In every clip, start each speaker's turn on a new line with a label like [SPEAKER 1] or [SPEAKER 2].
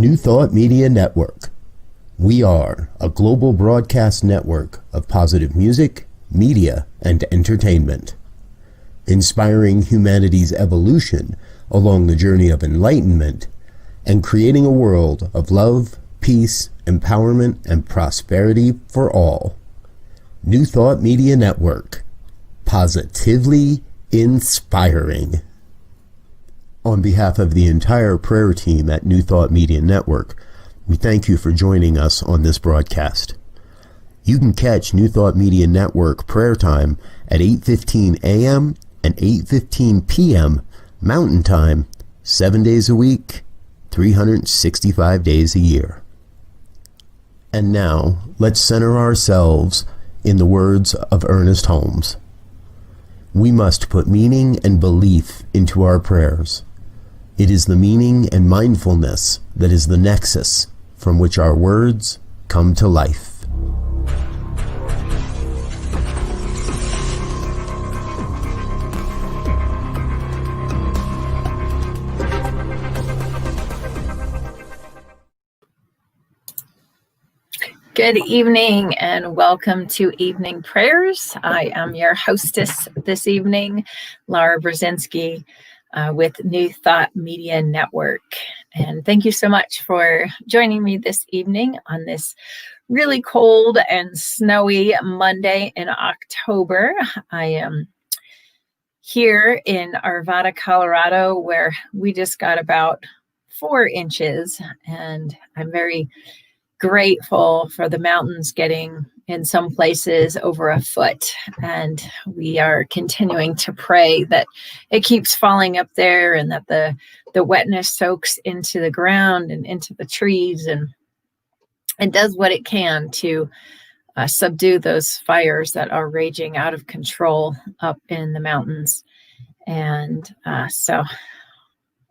[SPEAKER 1] New Thought Media Network. We are a global broadcast network of positive music, media, and entertainment, inspiring humanity's evolution along the journey of enlightenment and creating a world of love, peace, empowerment, and prosperity for all. New Thought Media Network. Positively inspiring. On behalf of the entire prayer team at New Thought Media Network, we thank you for joining us on this broadcast. You can catch New Thought Media Network prayer time at 8:15 a.m. and 8:15 p.m. Mountain Time, 7 days a week, 365 days a year. And now, let's center ourselves in the words of Ernest Holmes. We must put meaning and belief into our prayers. It is the meaning and mindfulness that is the nexus from which our words come to life.
[SPEAKER 2] Good evening and welcome to Evening Prayers. I am your hostess this evening, Lara Brzezinski, with New Thought Media Network. And thank you so much for joining me this evening on this really cold and snowy Monday in October. I am here in Arvada, Colorado, where we just got about 4 inches, and I'm very grateful for the mountains getting in some places over a foot, and we are continuing to pray that it keeps falling up there and that the wetness soaks into the ground and into the trees and does what it can to subdue those fires that are raging out of control up in the mountains. And so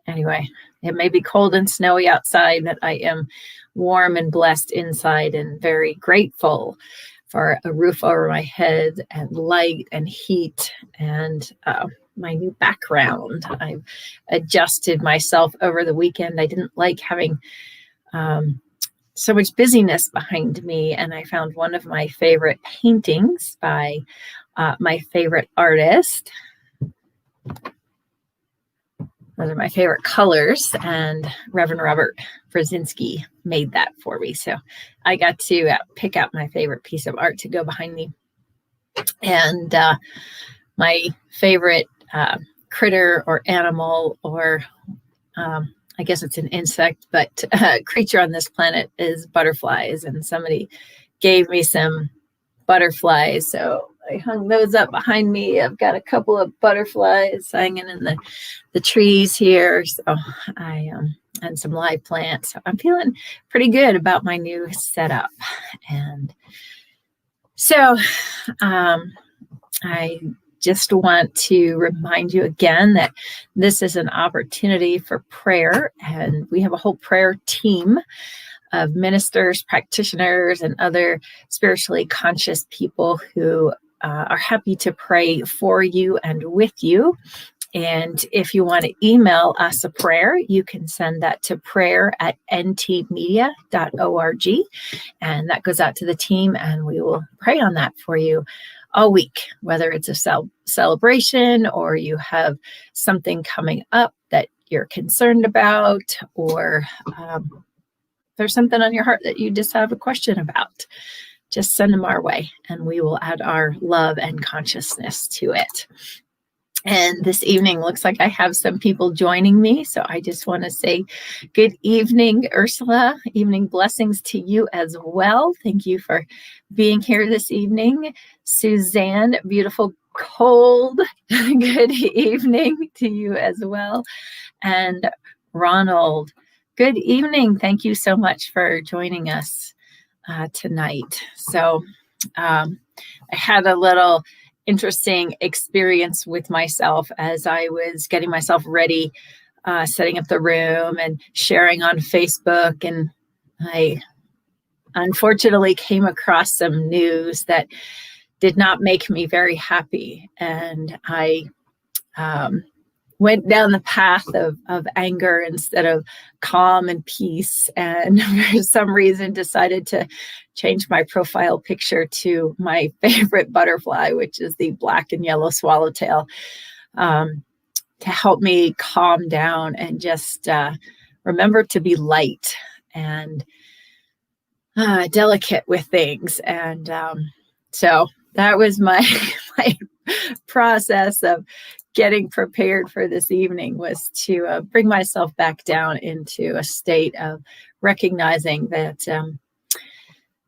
[SPEAKER 2] anyway, it may be cold and snowy outside, but I am warm and blessed inside and very grateful for a roof over my head and light and heat and my new background. I've adjusted myself over the weekend. I didn't like having so much busyness behind me, and I found one of my favorite paintings by my favorite artist. Those are my favorite colors, and Reverend Lara Brzezinski made that for me. So I got to pick out my favorite piece of art to go behind me. And my favorite critter or animal, or I guess it's an insect, but creature on this planet is butterflies. And somebody gave me some butterflies, so I hung those up behind me. I've got a couple of butterflies hanging in the trees here. So and some live plants. So I'm feeling pretty good about my new setup. And so I just want to remind you again that this is an opportunity for prayer, and we have a whole prayer team of ministers, practitioners, and other spiritually conscious people who are happy to pray for you and with you. And if you want to email us a prayer, you can send that to prayer@ntmedia.org. And that goes out to the team, and we will pray on that for you all week, whether it's a celebration or you have something coming up that you're concerned about, or there's something on your heart that you just have a question about. Just send them our way, and we will add our love and consciousness to it. And this evening looks like I have some people joining me. So I just want to say good evening, Ursula. Evening blessings to you as well. Thank you for being here this evening. Suzanne, beautiful cold. Good evening to you as well. And Ronald, good evening. Thank you so much for joining us tonight. So I had a little interesting experience with myself as I was getting myself ready, setting up the room and sharing on Facebook. And I unfortunately came across some news that did not make me very happy. And I went down the path of anger instead of calm and peace, and for some reason decided to change my profile picture to my favorite butterfly, which is the black and yellow swallowtail, to help me calm down and just remember to be light and delicate with things. And so that was my process of getting prepared for this evening, was to bring myself back down into a state of recognizing that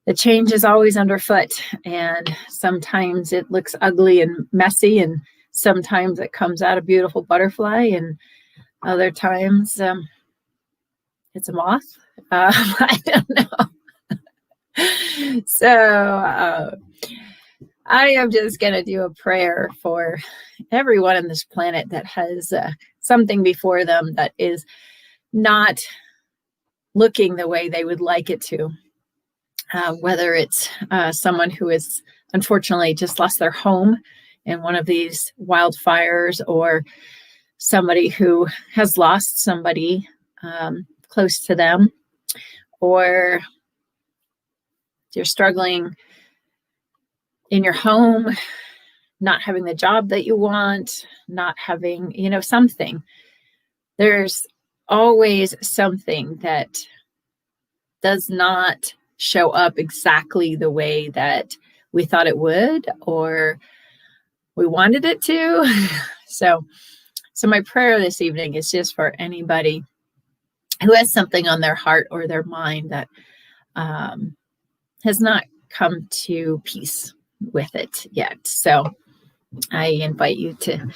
[SPEAKER 2] the change is always underfoot, and sometimes it looks ugly and messy, and sometimes it comes out a beautiful butterfly, and other times it's a moth. I don't know. So I am just going to do a prayer for everyone on this planet that has something before them that is not looking the way they would like it to. Whether it's someone who has unfortunately just lost their home in one of these wildfires, or somebody who has lost somebody close to them, or you're struggling in your home, not having the job that you want, not having, something. There's always something that does not show up exactly the way that we thought it would, or we wanted it to. So my prayer this evening is just for anybody who has something on their heart or their mind that has not come to peace with it yet. So I invite you to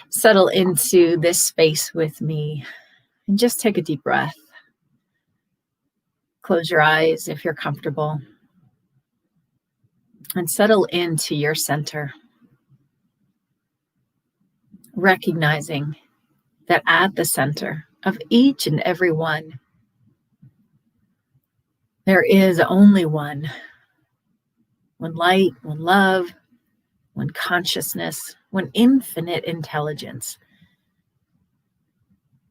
[SPEAKER 2] settle into this space with me and just take a deep breath. Close your eyes if you're comfortable, and settle into your center, recognizing that at the center of each and every one, there is only one light, one love, one consciousness, one infinite intelligence.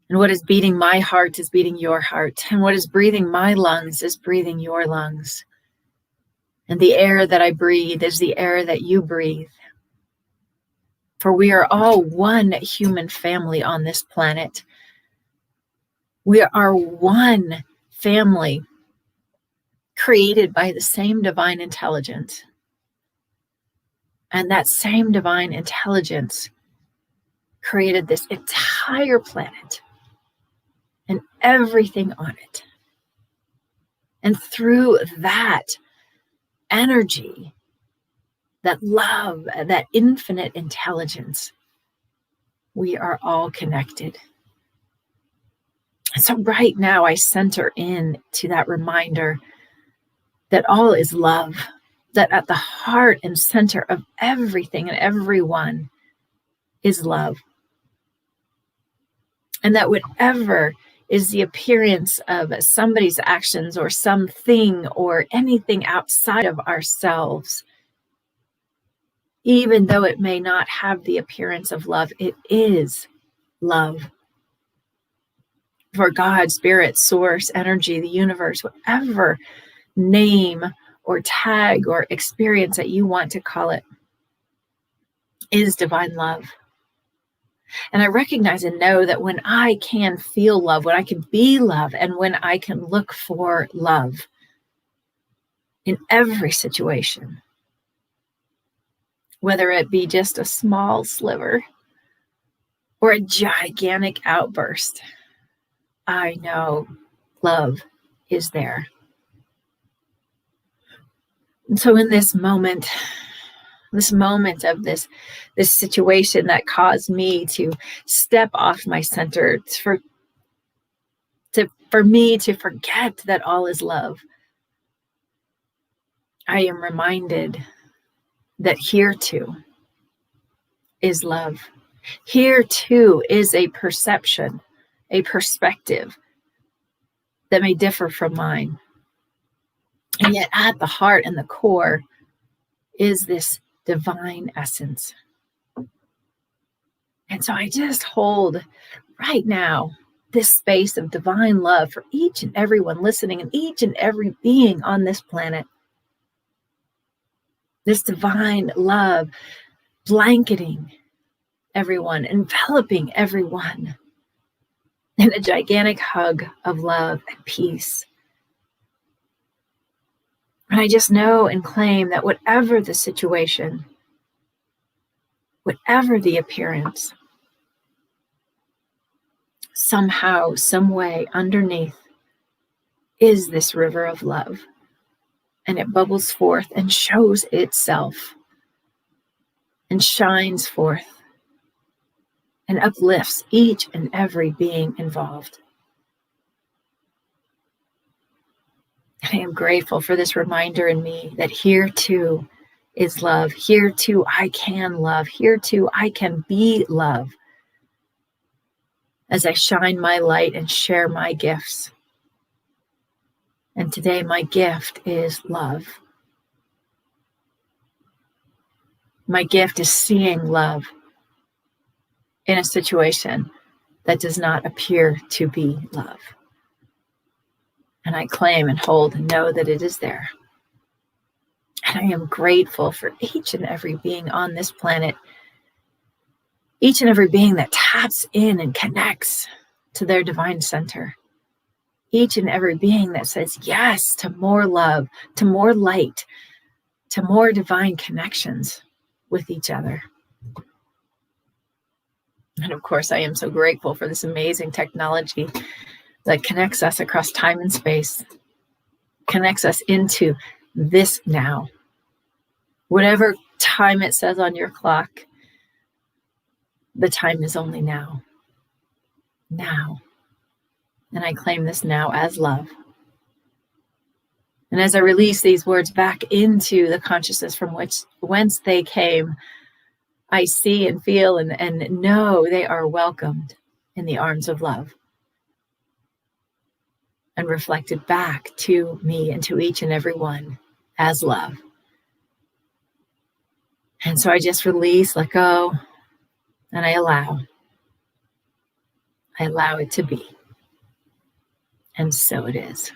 [SPEAKER 2] And what is beating my heart is beating your heart. And what is breathing my lungs is breathing your lungs. And the air that I breathe is the air that you breathe. For we are all one human family on this planet. We are one family created by the same divine intelligence. And that same divine intelligence created this entire planet and everything on it. And through that energy, that love, that infinite intelligence, we are all connected. And so right now I center in to that reminder that all is love, that at the heart and center of everything and everyone is love. And that whatever is the appearance of somebody's actions or something or anything outside of ourselves, even though it may not have the appearance of love, it is love. For God, spirit, source, energy, the universe, whatever name or tag or experience that you want to call it, is divine love. And I recognize and know that when I can feel love, when I can be love, and when I can look for love in every situation, whether it be just a small sliver or a gigantic outburst, I know love is there. And so in this moment of this situation that caused me to step off my center, for me to forget that all is love, I am reminded that here too is love. Here too is a perception, a perspective that may differ from mine. And yet at the heart and the core is this divine essence. And so I just hold right now this space of divine love for each and everyone listening and each and every being on this planet. This divine love blanketing everyone, enveloping everyone in a gigantic hug of love and peace. And I just know and claim that whatever the situation, whatever the appearance, somehow, some way underneath is this river of love. And it bubbles forth and shows itself and shines forth and uplifts each and every being involved. And I am grateful for this reminder in me that here too is love. Here too I can love. Here too I can be love as I shine my light and share my gifts. And today my gift is love. My gift is seeing love in a situation that does not appear to be love. And I claim and hold and know that it is there. And I am grateful for each and every being on this planet, each and every being that taps in and connects to their divine center. Each and every being that says yes to more love, to more light, to more divine connections with each other. And of course, I am so grateful for this amazing technology that connects us across time and space, connects us into this now. Whatever time it says on your clock, the time is only now. Now. And I claim this now as love. And as I release these words back into the consciousness from whence they came, I see and feel and know they are welcomed in the arms of love and reflected back to me and to each and every one as love. And so I just release, let go, and I allow. I allow it to be. And so it is.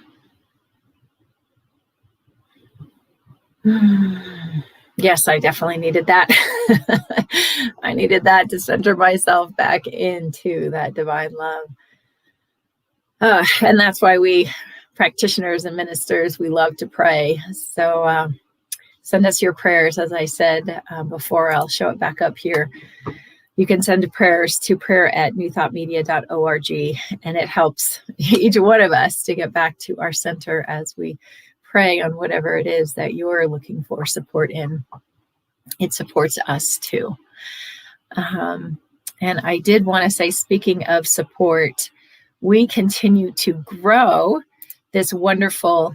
[SPEAKER 2] Yes, I definitely needed that. I needed that to center myself back into that divine love. And that's why we practitioners and ministers, we love to pray. So send us your prayers. As I said before, I'll show it back up here. You can send prayers to prayer@newthoughtmedia.org, and it helps each one of us to get back to our center as we pray on whatever it is that you're looking for support in. It supports us too. And I did want to say, speaking of support, we continue to grow this wonderful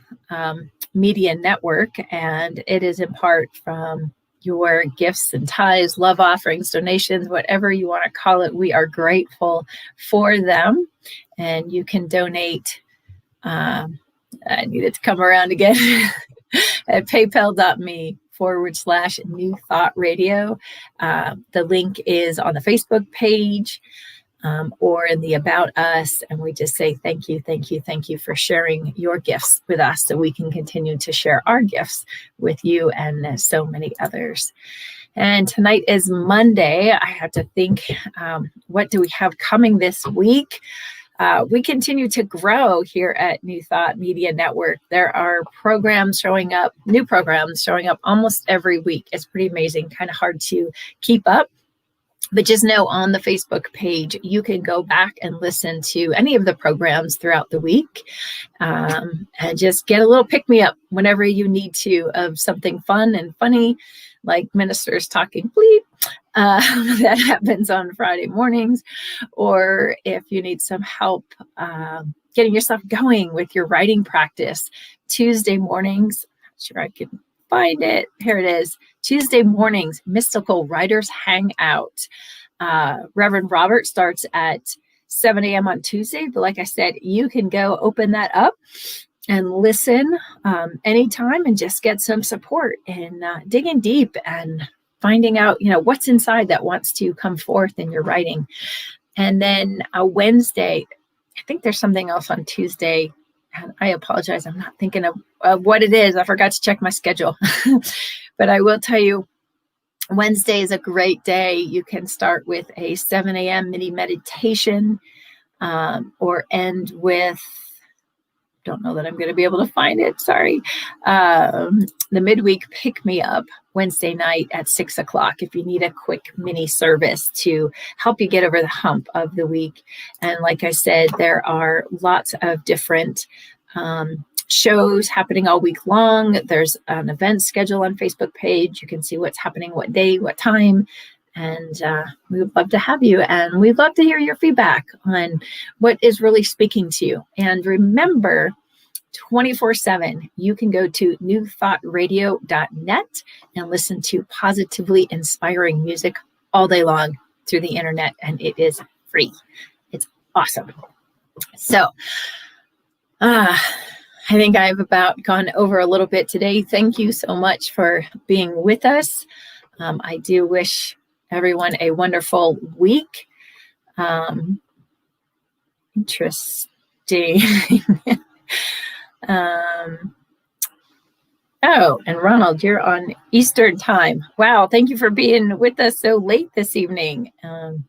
[SPEAKER 2] media network, and it is in part from your gifts and tithes, love offerings, donations, whatever you want to call it. We are grateful for them. And you can donate. I needed to come around again at paypal.me/New Thought Radio. The link is on the Facebook page or in the About Us. And we just say thank you, thank you, thank you for sharing your gifts with us so we can continue to share our gifts with you and so many others. And tonight is Monday. I have to think, what do we have coming this week? We continue to grow here at New Thought Media Network. There are programs showing up, new programs showing up almost every week. It's pretty amazing, kind of hard to keep up. But just know on the Facebook page, you can go back and listen to any of the programs throughout the week and just get a little pick-me-up whenever you need to of something fun and funny, like Ministers Talking Bleep. That happens on Friday mornings. Or if you need some help getting yourself going with your writing practice, Tuesday mornings, I'm not sure I can find it. Here it is. Tuesday mornings, Mystical Writers Hangout. Reverend Robert starts at 7 a.m. on Tuesday. But like I said, you can go open that up and listen anytime and just get some support in digging deep and finding out, what's inside that wants to come forth in your writing. And then Wednesday, I think there's something else on Tuesday. And I apologize, I'm not thinking of what it is. I forgot to check my schedule. But I will tell you, Wednesday is a great day. You can start with a 7 a.m. mini meditation or end with, don't know that I'm going to be able to find it. Sorry. The midweek pick me up Wednesday night at 6 o'clock if you need a quick mini service to help you get over the hump of the week. And like I said, there are lots of different shows happening all week long. There's an event schedule on Facebook page. You can see what's happening, what day, what time. And we would love to have you. And we'd love to hear your feedback on what is really speaking to you. And remember, 24/7, you can go to newthoughtradio.net and listen to positively inspiring music all day long through the internet. And it is free. It's awesome. So I think I've about gone over a little bit today. Thank you so much for being with us. I do wish everyone a wonderful week. Interesting. Oh, and Ronald, you're on Eastern time. Wow, thank you for being with us so late this evening. And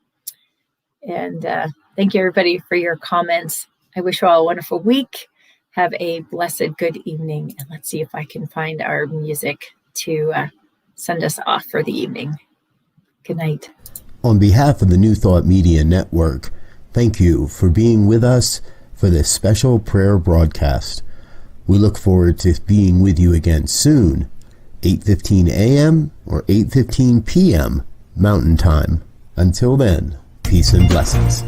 [SPEAKER 2] thank you, everybody, for your comments. I wish you all a wonderful week. Have a blessed good evening. And let's see if I can find our music to send us off for the evening. Good night.
[SPEAKER 1] On behalf of the New Thought Media Network, thank you for being with us for this special prayer broadcast. We look forward to being with you again soon, 8:15 a.m. or 8:15 p.m. Mountain Time. Until then, peace and blessings.